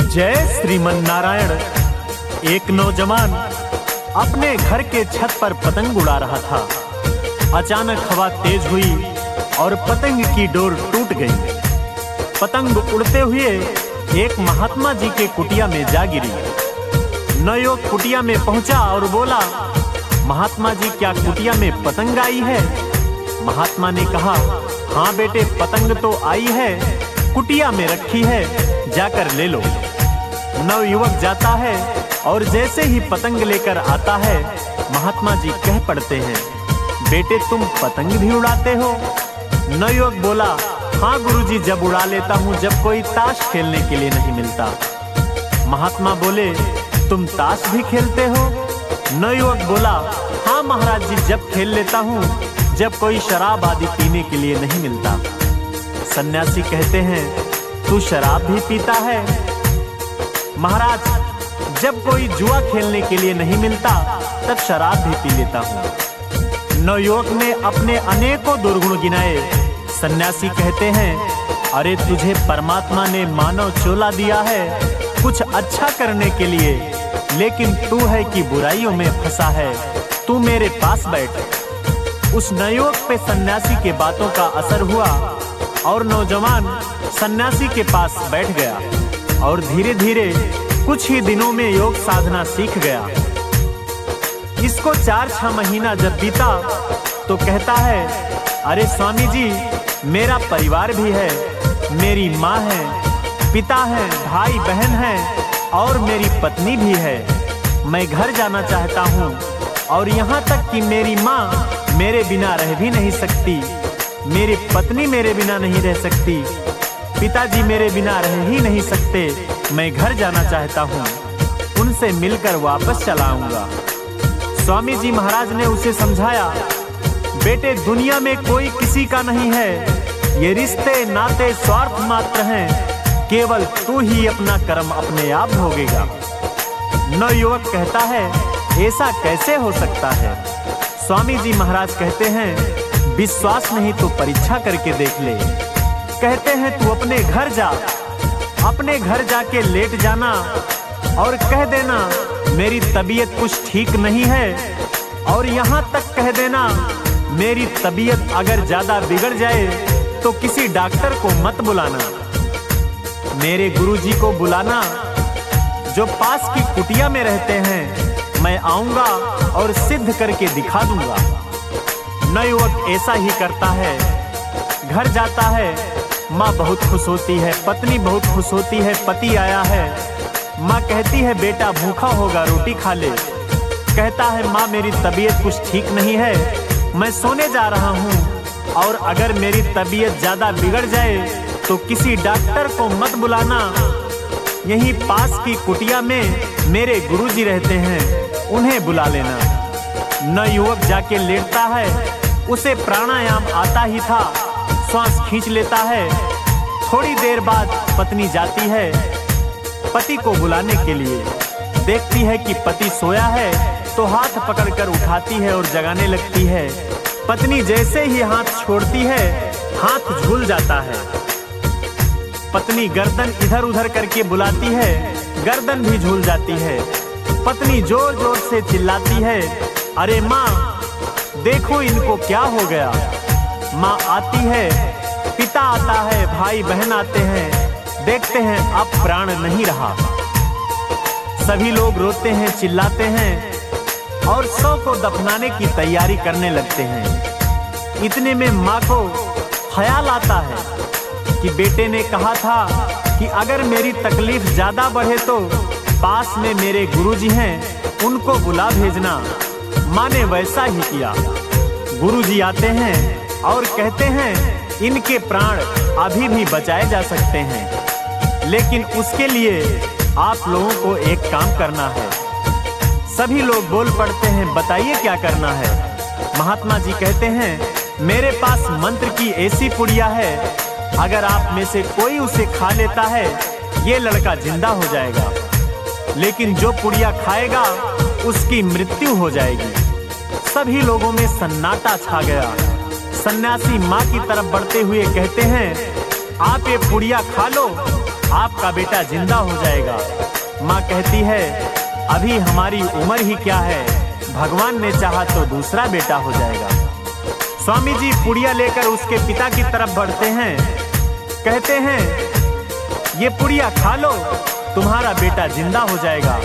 जय श्रीमन नारायण। एक नौजवान अपने घर के छत पर पतंग उड़ा रहा था। अचानक हवा तेज हुई और पतंग की डोर टूट गई। पतंग उड़ते हुए एक महात्मा जी के कुटिया में जा गिरी। नवयुवक कुटिया में पहुंचा और बोला, महात्मा जी क्या कुटिया में पतंग आई है? महात्मा ने कहा, हाँ बेटे, पतंग तो आई है, कुटिया में रखी है, जाकर ले लो। नवयुवक जाता है और जैसे ही पतंग लेकर आता है, महात्मा जी कह पड़ते हैं, बेटे तुम पतंग भी उड़ाते हो? नवयुवक बोला, हाँ गुरुजी, जब उड़ा लेता हूँ जब कोई ताश खेलने के लिए नहीं मिलता। महात्मा बोले, तुम ताश भी खेलते हो? नवयुवक बोला, हाँ महाराज जी, जब खेल लेता हूँ जब कोई शराब आदि पीने के लिए नहीं मिलता। सन्यासी कहते हैं, तू शराब भी पीता है? महाराज, जब कोई जुआ खेलने के लिए नहीं मिलता तब शराब भी पी लेता हूँ। नवयुवक ने अपने अनेकों दुर्गुण गिनाए। सन्यासी कहते हैं, अरे तुझे परमात्मा ने मानव चोला दिया है कुछ अच्छा करने के लिए, लेकिन तू है कि बुराइयों में फंसा है। तू मेरे पास बैठ। उस नवयुवक पे सन्यासी के बातों का असर हुआ और नौजवान सन्यासी के पास बैठ गया और धीरे धीरे कुछ ही दिनों में योग साधना सीख गया। इसको 4-6 महीना जब बीता तो कहता है, अरे स्वामी जी, मेरा परिवार भी है, मेरी माँ है, पिता है, भाई बहन है और मेरी पत्नी भी है। मैं घर जाना चाहता हूँ और यहाँ तक कि मेरी माँ मेरे बिना रह भी नहीं सकती, मेरी पत्नी मेरे बिना नहीं रह सकती, पिताजी मेरे बिना रह ही नहीं सकते। मैं घर जाना चाहता हूँ, उनसे मिलकर वापस चला आऊंगा। स्वामी जी महाराज ने उसे समझाया, बेटे दुनिया में कोई किसी का नहीं है, ये रिश्ते नाते स्वार्थ मात्र हैं, केवल तू ही अपना कर्म अपने आप भोगेगा। नवयुवक कहता है, ऐसा कैसे हो सकता है? स्वामी जी महाराज कहते हैं, विश्वास नहीं तो परीक्षा करके देख ले। कहते हैं, तू अपने घर जा, अपने घर जाके लेट जाना और कह देना मेरी तबीयत कुछ ठीक नहीं है, और यहाँ तक कह देना मेरी तबीयत अगर ज्यादा बिगड़ जाए तो किसी डॉक्टर को मत बुलाना, मेरे गुरुजी को बुलाना जो पास की कुटिया में रहते हैं। मैं आऊंगा और सिद्ध करके दिखा दूंगा। नवयुवक ऐसा ही करता है, घर जाता है, माँ बहुत खुश होती है, पत्नी बहुत खुश होती है, पति आया है। माँ कहती है, बेटा भूखा होगा, रोटी खा ले। कहता है, माँ मेरी तबीयत कुछ ठीक नहीं है, मैं सोने जा रहा हूँ, और अगर मेरी तबीयत ज़्यादा बिगड़ जाए तो किसी डॉक्टर को मत बुलाना, यहीं पास की कुटिया में मेरे गुरुजी रहते हैं, उन्हें बुला लेना। नवयुवक जाके लेटता है, उसे प्राणायाम आता ही था, श्वास खींच लेता है। थोड़ी देर बाद पत्नी जाती है पति को बुलाने के लिए। देखती है कि पति सोया है तो हाथ पकड़कर उठाती है और जगाने लगती है। पत्नी जैसे ही हाथ छोड़ती है, हाथ झूल जाता है। पत्नी गर्दन इधर उधर करके बुलाती है, गर्दन भी झूल जाती है। पत्नी जोर जोर से चिल्लाती है, अरे माँ देखो इनको क्या हो गया। माँ आती है, पिता आता है, भाई बहन आते हैं, देखते हैं अब प्राण नहीं रहा। सभी लोग रोते हैं, चिल्लाते हैं और शव को दफनाने की तैयारी करने लगते हैं। इतने में माँ को ख्याल आता है कि बेटे ने कहा था कि अगर मेरी तकलीफ ज्यादा बढ़े तो पास में मेरे गुरुजी हैं, उनको बुला भेजना। माँ ने वैसा ही किया। गुरुजी आते हैं और कहते हैं, इनके प्राण अभी भी बचाए जा सकते हैं, लेकिन उसके लिए आप लोगों को एक काम करना है। सभी लोग बोल पड़ते हैं, बताइए क्या करना है? महात्मा जी कहते हैं, मेरे पास मंत्र की ऐसी पुड़िया है, अगर आप में से कोई उसे खा लेता है ये लड़का जिंदा हो जाएगा, लेकिन जो पुड़िया खाएगा उसकी मृत्यु हो जाएगी। सभी लोगों में सन्नाटा छा गया। सन्यासी माँ की तरफ बढ़ते हुए कहते हैं, आप ये पुड़िया खा लो आपका बेटा जिंदा हो जाएगा। माँ कहती है, अभी हमारी उम्र ही क्या है, भगवान ने चाहा तो दूसरा बेटा हो जाएगा। स्वामी जी पुड़िया लेकर उसके पिता की तरफ बढ़ते हैं। कहते हैं, ये पुड़िया खा लो, तुम्हारा बेटा जिंदा हो जाएगा।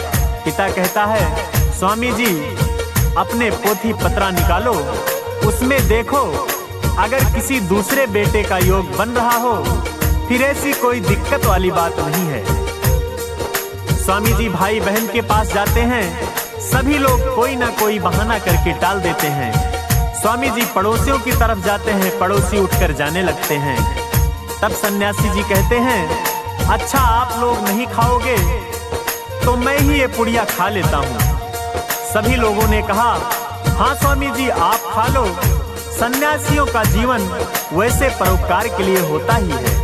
पिता कहता है, स्वामी जी अपने पोथी पत्रा निकालो, उसमें देखो अगर किसी दूसरे बेटे का योग बन रहा हो फिर ऐसी कोई दिक्कत वाली बात नहीं है। स्वामी जी भाई बहन के पास जाते हैं। सभी लोग कोई ना कोई बहाना करके टाल देते हैं। स्वामी जी पड़ोसियों की तरफ जाते हैं। पड़ोसी उठकर जाने लगते हैं। तब सन्यासी जी कहते हैं, अच्छा आप लोग नहीं खाओगे तो मैं ही ये पुड़िया खा लेता हूँ। सभी लोगों ने कहा, हाँ स्वामी जी आप खा लो, सन्यासियों का जीवन वैसे परोपकार के लिए होता ही है।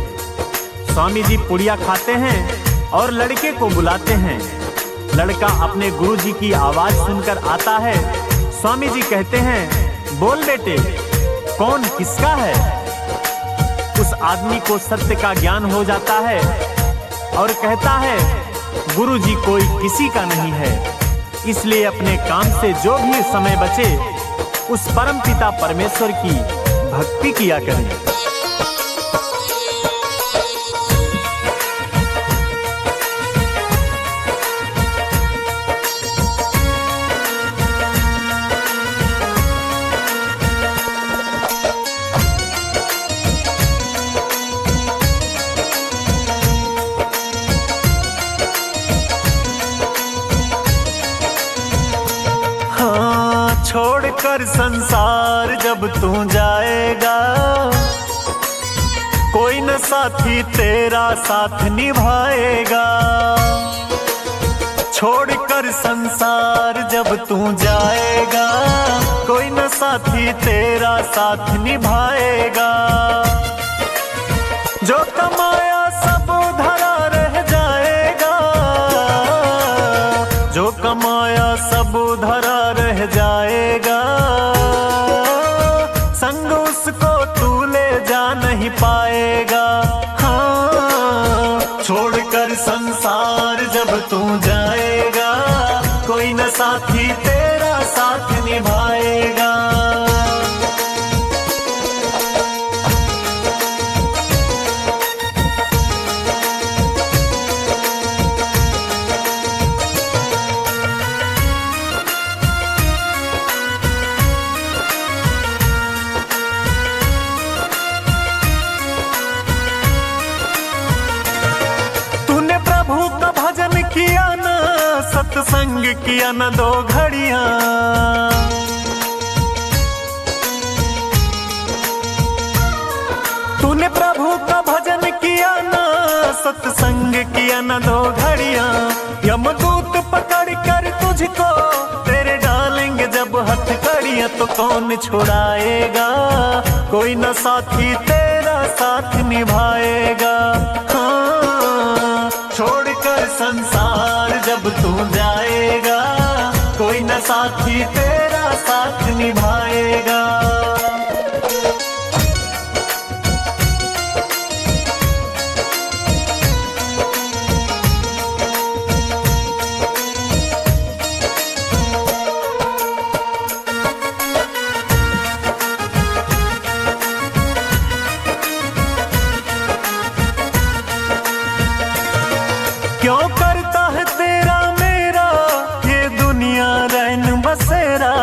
स्वामी जी पुड़िया खाते हैं और लड़के को बुलाते हैं। लड़का अपने गुरुजी की आवाज सुनकर आता है। स्वामी जी कहते हैं, बोल बेटे कौन किसका है। उस आदमी को सत्य का ज्ञान हो जाता है और कहता है, गुरुजी कोई किसी का नहीं है, इसलिए अपने काम से जो भी समय बचे उस परमपिता परमेश्वर की भक्ति किया करें। छोड़कर संसार जब तू जाएगा, कोई न साथी तेरा साथ निभाएगा। छोड़कर संसार जब तू जाएगा, कोई न साथी तेरा साथ निभाएगा। जो कमाया सब धरा रह जाएगा, जो कमाया सब धरा रह जाएगा। संग उसको तू ले जा नहीं पाएगा। हाँ, छोड़कर संसार जब तू जाएगा, कोई न साथी तेरा साथ निभाएगा। सत्संग किया न दो घड़ियां, तूने प्रभु का भजन किया न सत्संग किया न दो घड़ियां। यमदूत पकड़ कर तुझको तेरे डालेंगे जब हथकड़ियां, तो कौन छुड़ाएगा, कोई न साथी तेरा साथ निभाएगा। हाँ, छोड़कर संसार जब तू जाएगा, कोई न साथी तेरा साथ निभाएगा। क्यों करता है तेरा मेरा ये दुनिया रैन बसेरा।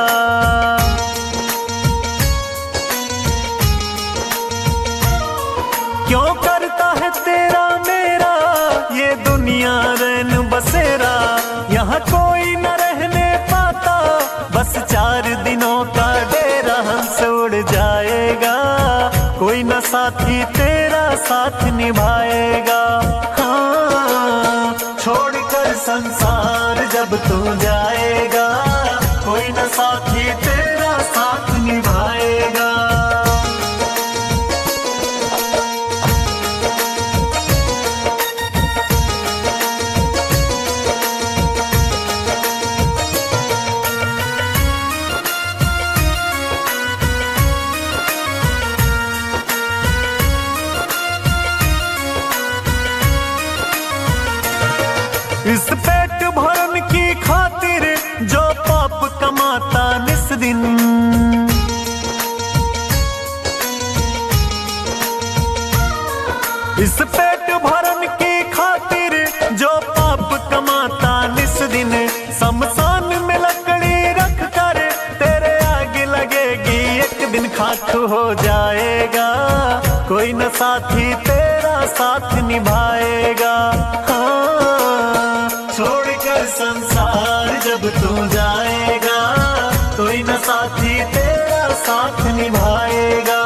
क्यों करता है तेरा मेरा ये दुनिया रैन बसेरा। यहाँ कोई न रहने पाता, बस 4 दिनों का डेरा। हंस उड़ जाएगा, कोई न साथी तेरा साथ निभाएगा। छोड़कर संसार जब तू जाएगा, कोई न साथी तेरा साथ निभाएगा। इस पेट भरन की खातिर जो पाप कमाता निस दिन, इस पेट भरन की खातिर जो पाप कमाता निस दिन, शमशान में लकड़ी रख कर तेरे आग लगेगी, एक दिन खाक हो जाएगा, कोई न साथी तेरा साथ निभाएगा। हाँ, छोड़कर संसार जब तू जाएगा, कोई न साथी तेरा साथ निभाएगा।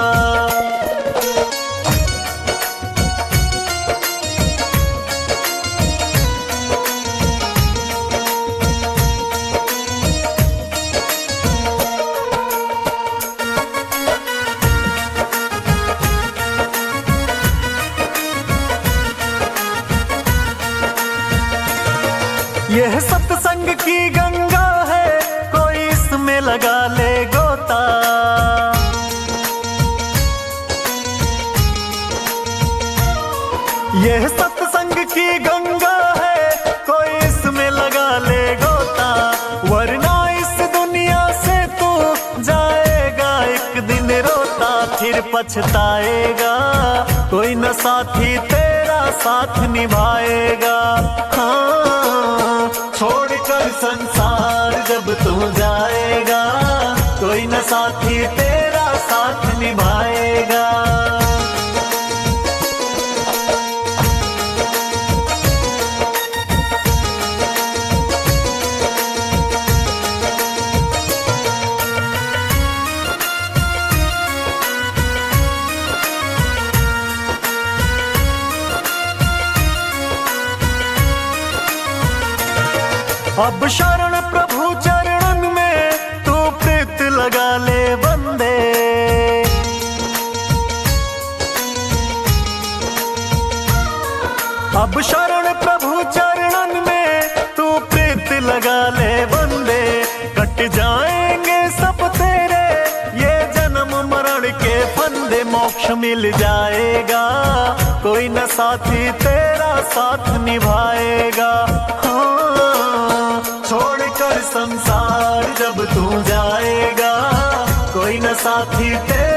यह सत्संग की गंगा है, कोई इसमें लगा ले गोता, यह सत्संग की गंगा है, कोई इसमें लगा ले गोता, वरना इस दुनिया से तू जाएगा एक दिन रोता, फिर पछताएगा, कोई न साथी तेरा साथ निभाएगा। हाँ, छोड़कर संसार जब तू जाएगा, कोई न साथी तेरा साथ निभाएगा। अब शरण प्रभु चरणन में तू प्रीत लगा ले बंदे, अब शरण प्रभु चरणन में तू प्रीत लगा ले बंदे, कट जाएंगे सब तेरे ये जन्म मरण के फंदे, मोक्ष मिल जाएगा, कोई न साथी तेरा साथ निभाएगा। हाँ, छोड़कर संसार जब तू जाएगा, कोई न साथी तेरा